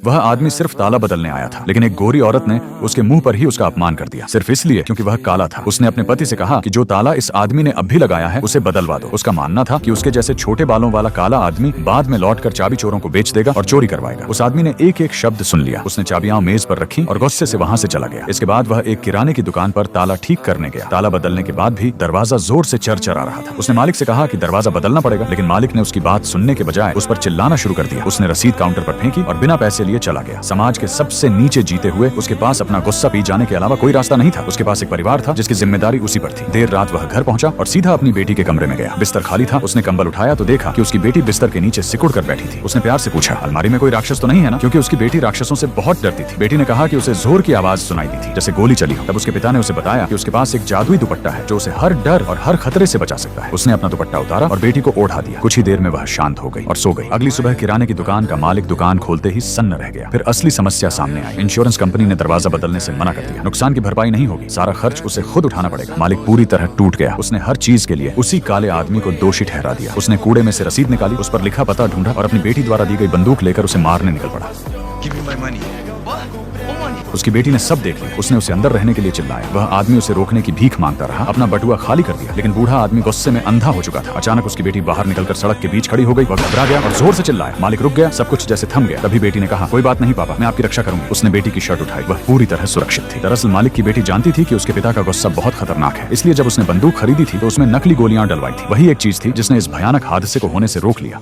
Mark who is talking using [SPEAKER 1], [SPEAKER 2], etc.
[SPEAKER 1] वह आदमी सिर्फ ताला बदलने आया था, लेकिन एक गोरी औरत ने उसके मुंह पर ही उसका अपमान कर दिया, सिर्फ इसलिए क्योंकि वह काला था। उसने अपने पति से कहा कि जो ताला इस आदमी ने अब भी लगाया है उसे बदलवा दो। उसका मानना था कि उसके जैसे छोटे बालों वाला काला आदमी बाद में लौटकर चाबी चोरों को बेच देगा और चोरी करवाएगा। उस आदमी ने एक एक शब्द सुन लिया। उसने चाबियां मेज पर रखी और गुस्से से वहां से चला गया। इसके बाद वह एक किराने की दुकान पर ताला ठीक करने गया। ताला बदलने के बाद भी दरवाजा जोर से चरचरा रहा था। उसने मालिक से कहा कि दरवाजा बदलना पड़ेगा, लेकिन मालिक ने उसकी बात सुनने के बजाय उस पर चिल्लाना शुरू कर दिया। उसने रसीद काउंटर पर फेंकी और बिना पैसे लिए चला गया। समाज के सबसे नीचे जीते हुए उसके पास अपना गुस्सा पी जाने के अलावा कोई रास्ता नहीं था। उसके पास एक परिवार था जिसकी जिम्मेदारी उसी पर थी। देर रात वह घर पहुंचा और सीधा अपनी बेटी के कमरे में गया। बिस्तर खाली था। उसने कंबल उठाया तो देखा कि उसकी बेटी बिस्तर के नीचे सिकुड़ कर बैठी थी। उसने प्यार से पूछा, अलमारी में कोई राक्षस तो नहीं है ना? क्योंकि उसकी बेटी राक्षसों से बहुत डरती थी। बेटी ने कहा कि उसे जोर की आवाज सुनाई दी थी, जैसे गोली चली हो। तब उसके पिता ने उसे बताया कि उसके पास एक जादुई दुपट्टा है जो उसे हर डर और हर खतरे से बचा सकता है। उसने अपना दुपट्टा उतारा और बेटी को ओढ़ा दिया। कुछ ही देर में वह शांत हो गई और सो गई। अगली सुबह किराने की दुकान का मालिक दुकान खोलते ही सन्न रह गया। फिर असली समस्या सामने आई। इंश्योरेंस कंपनी ने दरवाजा बदलने से मना कर दिया। नुकसान की भरपाई नहीं होगी, सारा खर्च उसे खुद उठाना पड़ेगा। मालिक पूरी तरह टूट गया। उसने हर चीज के लिए उसी काले आदमी को दोषी ठहरा दिया। उसने कूड़े में से रसीद निकाली, उस पर लिखा पता ढूंढा और अपनी बेटी द्वारा दी गई बंदूक लेकर उसे मारने निकल पड़ा। उसकी बेटी ने सब देख लिया। उसने उसे अंदर रहने के लिए चिल्लाया। वह आदमी उसे रोकने की भीख मांगता रहा, अपना बटुआ खाली कर दिया, लेकिन बूढ़ा आदमी गुस्से में अंधा हो चुका था। अचानक उसकी बेटी बाहर निकलकर सड़क के बीच खड़ी हो गई। वह घबरा गया और जोर से चिल्लाया। मालिक रुक गया, सब कुछ जैसे थम गया। तभी बेटी ने कहा, कोई बात नहीं पापा, मैं आपकी रक्षा करूंगी। उसने बेटी की शर्ट उठाई। वह पूरी तरह सुरक्षित थी। दरअसल मालिक की बेटी जानती थी कि उसके पिता का गुस्सा बहुत खतरनाक है, इसलिए जब उसने बंदूक खरीदी थी तो उसमें नकली गोलियां डलवाई थी। वही एक चीज थी जिसने इस भयानक हादसे को होने से रोक लिया।